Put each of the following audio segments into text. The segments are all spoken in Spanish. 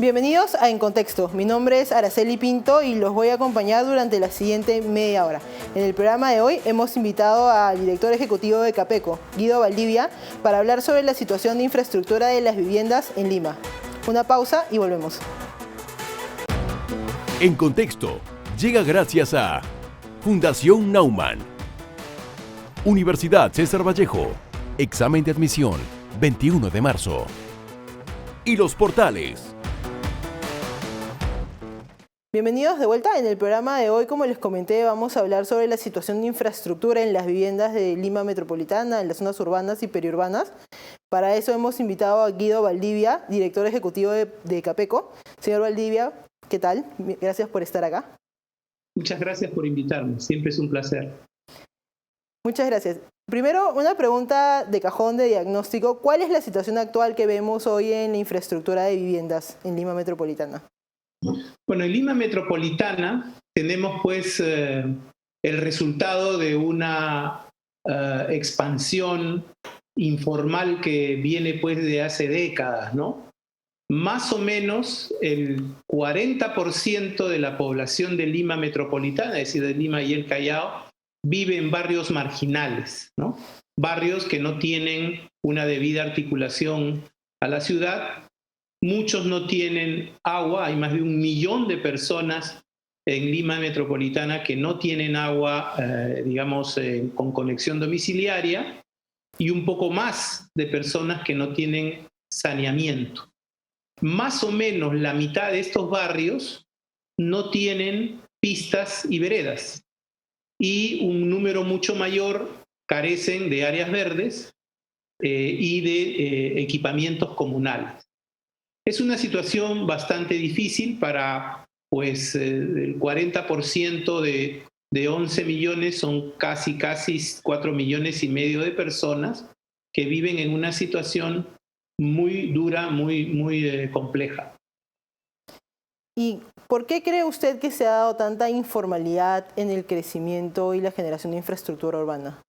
Bienvenidos a En Contexto. Mi nombre es Araceli Pinto y los voy a acompañar durante la siguiente media hora. En el programa de hoy hemos invitado al director ejecutivo de Capeco, Guido Valdivia, para hablar sobre la situación de infraestructura de las viviendas en Lima. Una pausa y volvemos. En Contexto llega gracias a Fundación Naumann, Universidad César Vallejo, examen de admisión 21 de marzo. Y los portales. Bienvenidos de vuelta. En el programa de hoy, como les comenté, vamos a hablar sobre la situación de infraestructura en las viviendas de Lima Metropolitana, en las zonas urbanas y periurbanas. Para eso hemos invitado a Guido Valdivia, director ejecutivo de Capeco. Señor Valdivia, ¿qué tal? Gracias por estar acá. Muchas gracias por invitarme, siempre es un placer. Muchas gracias. Primero, una pregunta de cajón de diagnóstico. ¿Cuál es la situación actual que vemos hoy en la infraestructura de viviendas en Lima Metropolitana? Bueno, en Lima Metropolitana tenemos pues el resultado de una expansión informal que viene pues de hace décadas, ¿no? Más o menos el 40% de la población de Lima Metropolitana, es decir, de Lima y el Callao, vive en barrios marginales, ¿no? Barrios que no tienen una debida articulación a la ciudad. Muchos no tienen agua, hay más de 1 millón de personas en Lima Metropolitana que no tienen agua, con conexión domiciliaria, y un poco más de personas que no tienen saneamiento. Más o menos la mitad de estos barrios no tienen pistas y veredas, y un número mucho mayor carecen de áreas verdes y de equipamientos comunales. Es una situación bastante difícil para, pues, el 40% de 11 millones son casi 4 millones y medio de personas que viven en una situación muy dura, muy compleja. ¿Y por qué cree usted que se ha dado tanta informalidad en el crecimiento y la generación de infraestructura urbana?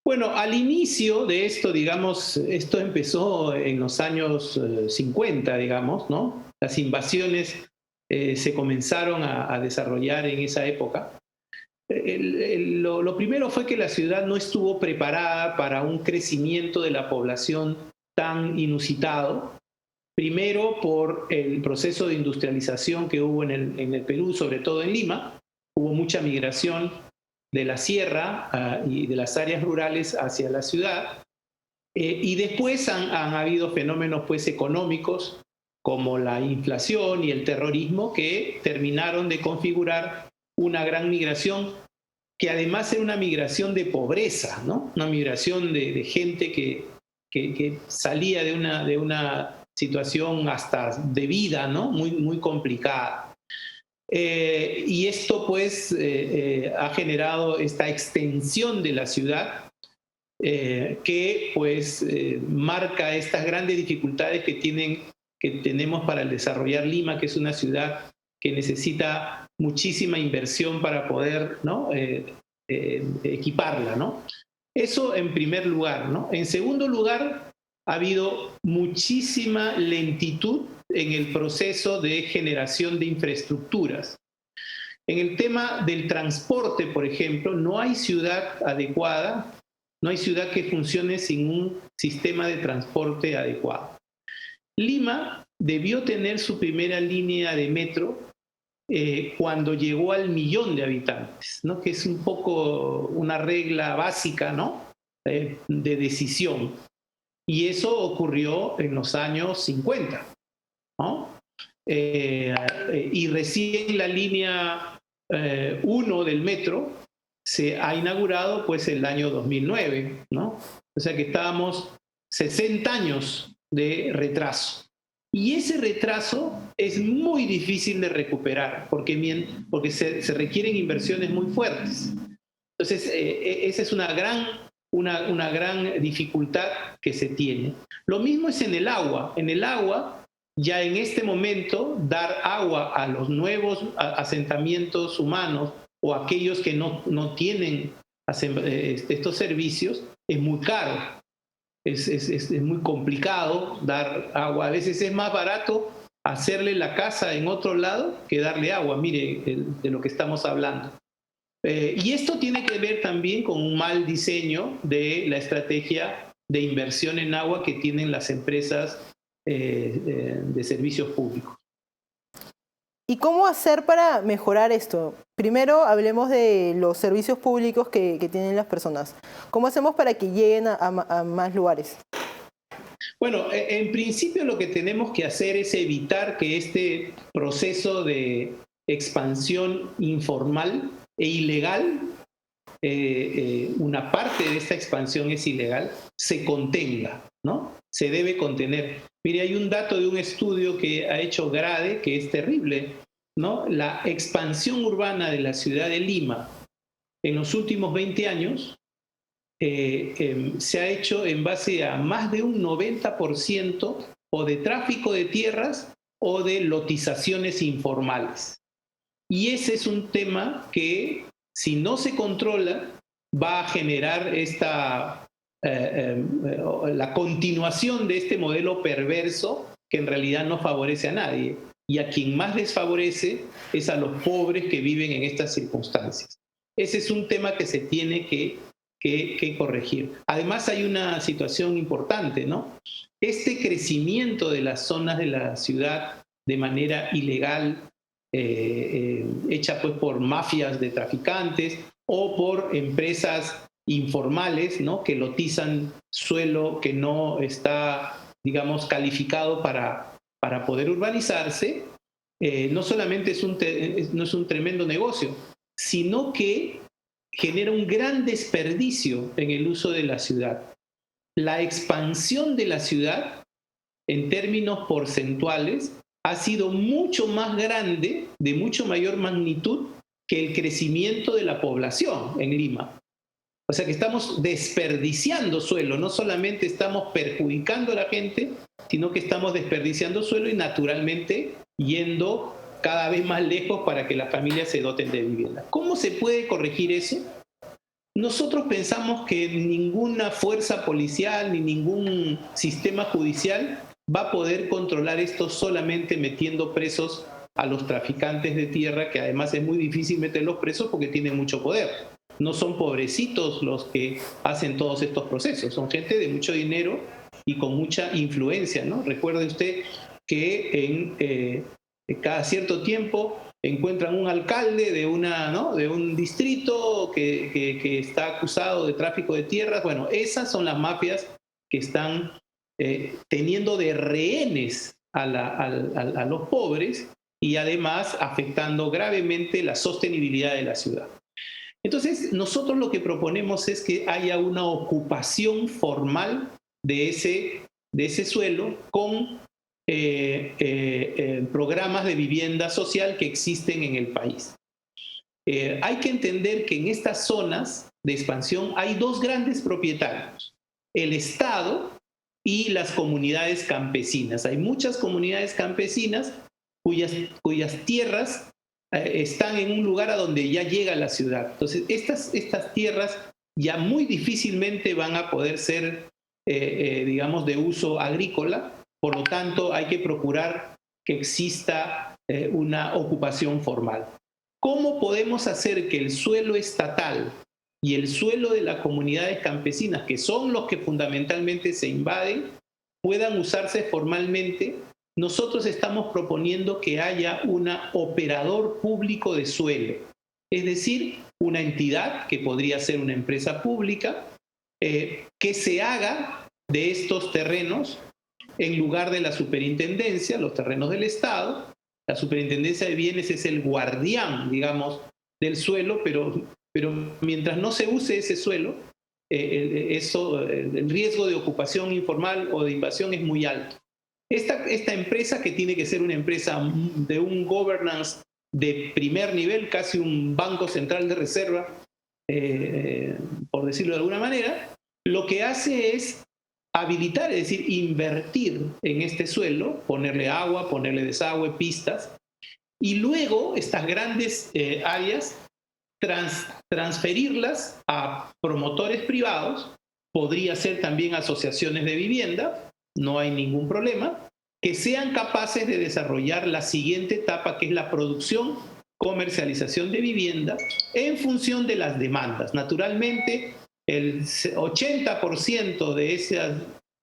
Bueno, al inicio de esto, esto empezó en los años 50, ¿no? Las invasiones se comenzaron a desarrollar en esa época. Lo primero fue que la ciudad no estuvo preparada para un crecimiento de la población tan inusitado. Primero por el proceso de industrialización que hubo en el Perú, sobre todo en Lima. Hubo mucha migración de la sierra y de las áreas rurales hacia la ciudad. Y después han habido fenómenos pues, económicos como la inflación y el terrorismo que terminaron de configurar una gran migración que además era una migración de pobreza, ¿no? Una migración de gente que salía de una situación hasta de vida, ¿no? Muy complicada. Y esto pues ha generado esta extensión de la ciudad que pues marca estas grandes dificultades que tenemos para desarrollar Lima, que es una ciudad que necesita muchísima inversión para poder, ¿no? Equiparla, ¿no? Eso en primer lugar, ¿no? En segundo lugar, ha habido muchísima lentitud en el proceso de generación de infraestructuras. En el tema del transporte, por ejemplo, no hay ciudad adecuada, no hay ciudad que funcione sin un sistema de transporte adecuado. Lima debió tener su primera línea de metro cuando llegó al 1.000.000 de habitantes, ¿no? Que es un poco una regla básica, ¿no? De decisión. Y eso ocurrió en los años 50, ¿no? Y recién la línea 1 del metro se ha inaugurado pues el año 2009, ¿no? O sea que estábamos 60 años de retraso. Y ese retraso es muy difícil de recuperar porque se requieren inversiones muy fuertes. Entonces, esa es una gran dificultad que se tiene. Lo mismo es en el agua. En el agua, ya en este momento, dar agua a los nuevos asentamientos humanos o aquellos que no tienen estos servicios es muy caro. Es muy complicado dar agua. A veces es más barato hacerle la casa en otro lado que darle agua. Mire de lo que estamos hablando. Y esto tiene que ver también con un mal diseño de la estrategia de inversión en agua que tienen las empresas de servicios públicos. ¿Y cómo hacer para mejorar esto? Primero hablemos de los servicios públicos que tienen las personas. ¿Cómo hacemos para que lleguen a más lugares? Bueno, en principio lo que tenemos que hacer es evitar que este proceso de expansión informal e ilegal, una parte de esta expansión es ilegal, se contenga, ¿no? Se debe contener. Mire, hay un dato de un estudio que ha hecho GRADE que es terrible, ¿no? La expansión urbana de la ciudad de Lima en los últimos 20 años se ha hecho en base a más de un 90% o de tráfico de tierras o de lotizaciones informales. Y ese es un tema que, si no se controla, va a generar la continuación de este modelo perverso que en realidad no favorece a nadie. Y a quien más desfavorece es a los pobres que viven en estas circunstancias. Ese es un tema que se tiene que corregir. Además hay una situación importante, ¿no? Este crecimiento de las zonas de la ciudad de manera ilegal, hecha pues por mafias de traficantes o por empresas informales, ¿no? Que lotizan suelo que no está, digamos, calificado para poder urbanizarse, no solamente no es un tremendo negocio, sino que genera un gran desperdicio en el uso de la ciudad. La expansión de la ciudad, en términos porcentuales, ha sido mucho más grande, de mucho mayor magnitud, que el crecimiento de la población en Lima. O sea que estamos desperdiciando suelo, no solamente estamos perjudicando a la gente, sino que estamos desperdiciando suelo y naturalmente yendo cada vez más lejos para que las familias se doten de vivienda. ¿Cómo se puede corregir eso? Nosotros pensamos que ninguna fuerza policial ni ningún sistema judicial va a poder controlar esto solamente metiendo presos a los traficantes de tierra, que además es muy difícil meterlos presos porque tienen mucho poder. No son pobrecitos los que hacen todos estos procesos, son gente de mucho dinero y con mucha influencia, ¿no? Recuerde usted que cada cierto tiempo encuentran un alcalde de un distrito que está acusado de tráfico de tierras. Bueno, esas son las mafias que están teniendo de rehenes a los pobres y además afectando gravemente la sostenibilidad de la ciudad. Entonces, nosotros lo que proponemos es que haya una ocupación formal de ese suelo con programas de vivienda social que existen en el país. Hay que entender que en estas zonas de expansión hay dos grandes propietarios, el Estado y las comunidades campesinas. Hay muchas comunidades campesinas cuyas tierras están en un lugar a donde ya llega la ciudad. Entonces, estas tierras ya muy difícilmente van a poder ser, digamos, de uso agrícola. Por lo tanto, hay que procurar que exista una ocupación formal. ¿Cómo podemos hacer que el suelo estatal y el suelo de las comunidades campesinas, que son los que fundamentalmente se invaden, puedan usarse formalmente? Nosotros estamos proponiendo que haya un operador público de suelo, es decir, una entidad que podría ser una empresa pública que se haga de estos terrenos en lugar de la superintendencia, los terrenos del Estado. La superintendencia de bienes es el guardián, digamos, del suelo, pero mientras no se use ese suelo, el riesgo de ocupación informal o de invasión es muy alto. Esta empresa, que tiene que ser una empresa de un governance de primer nivel, casi un banco central de reserva, por decirlo de alguna manera, lo que hace es habilitar, es decir, invertir en este suelo, ponerle agua, ponerle desagüe, pistas, y luego estas grandes áreas transferirlas a promotores privados, podría ser también asociaciones de vivienda, no hay ningún problema, que sean capaces de desarrollar la siguiente etapa, que es la producción, comercialización de vivienda en función de las demandas. Naturalmente, el 80% de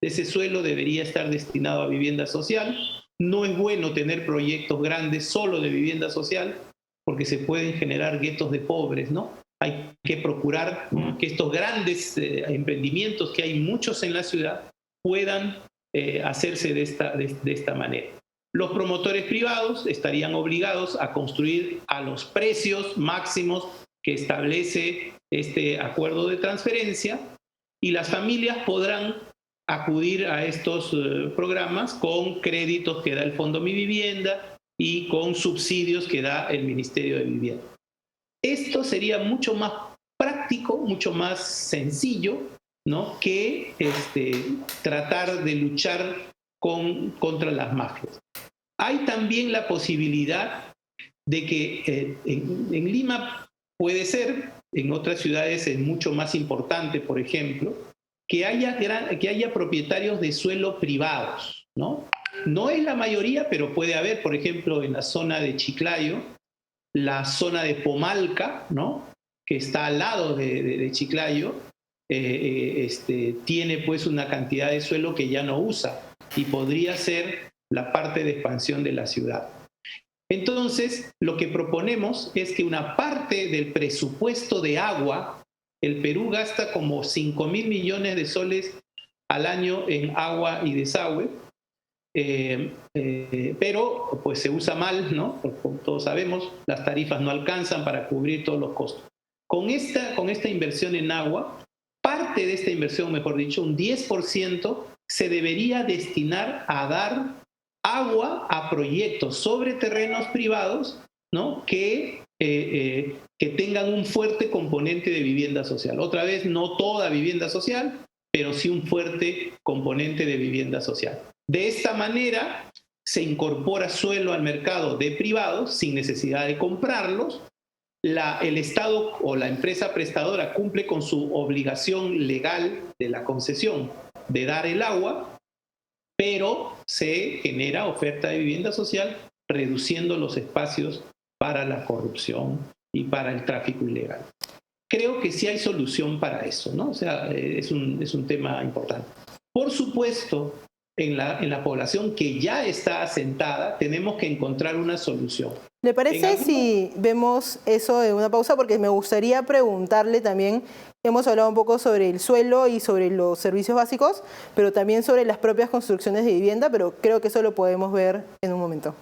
ese suelo debería estar destinado a vivienda social. No es bueno tener proyectos grandes solo de vivienda social, porque se pueden generar guetos de pobres, ¿no? Hay que procurar que estos grandes emprendimientos, que hay muchos en la ciudad, puedan hacerse de esta manera. Los promotores privados estarían obligados a construir a los precios máximos que establece este acuerdo de transferencia, y las familias podrán acudir a estos programas con créditos que da el Fondo Mi Vivienda y con subsidios que da el Ministerio de Vivienda. Esto sería mucho más práctico, mucho más sencillo, ¿no?, que tratar de luchar contra las mafias. Hay también la posibilidad de que en Lima puede ser, en otras ciudades es mucho más importante, por ejemplo, que haya propietarios de suelo privados, ¿no? No es la mayoría, pero puede haber, por ejemplo, en la zona de Chiclayo, la zona de Pomalca, ¿no?, que está al lado de Chiclayo, tiene pues una cantidad de suelo que ya no usa y podría ser la parte de expansión de la ciudad. Entonces, lo que proponemos es que una parte del presupuesto de agua, el Perú gasta como 5.000 millones de soles al año en agua y desagüe, pero pues se usa mal, ¿no? Como todos sabemos, las tarifas no alcanzan para cubrir todos los costos. Con esta inversión en agua, parte de esta inversión, mejor dicho, un 10%, se debería destinar a dar agua a proyectos sobre terrenos privados, ¿no?, que tengan un fuerte componente de vivienda social. Otra vez, no toda vivienda social, pero sí un fuerte componente de vivienda social. De esta manera se incorpora suelo al mercado de privados sin necesidad de comprarlos. El Estado o la empresa prestadora cumple con su obligación legal de la concesión de dar el agua, pero se genera oferta de vivienda social reduciendo los espacios para la corrupción y para el tráfico ilegal. Creo que sí hay solución para eso, ¿no? O sea, es un tema importante. Por supuesto, en la población que ya está asentada, tenemos que encontrar una solución. ¿Le parece si vemos eso en una pausa? Porque me gustaría preguntarle también, hemos hablado un poco sobre el suelo y sobre los servicios básicos, pero también sobre las propias construcciones de vivienda, pero creo que eso lo podemos ver en un momento.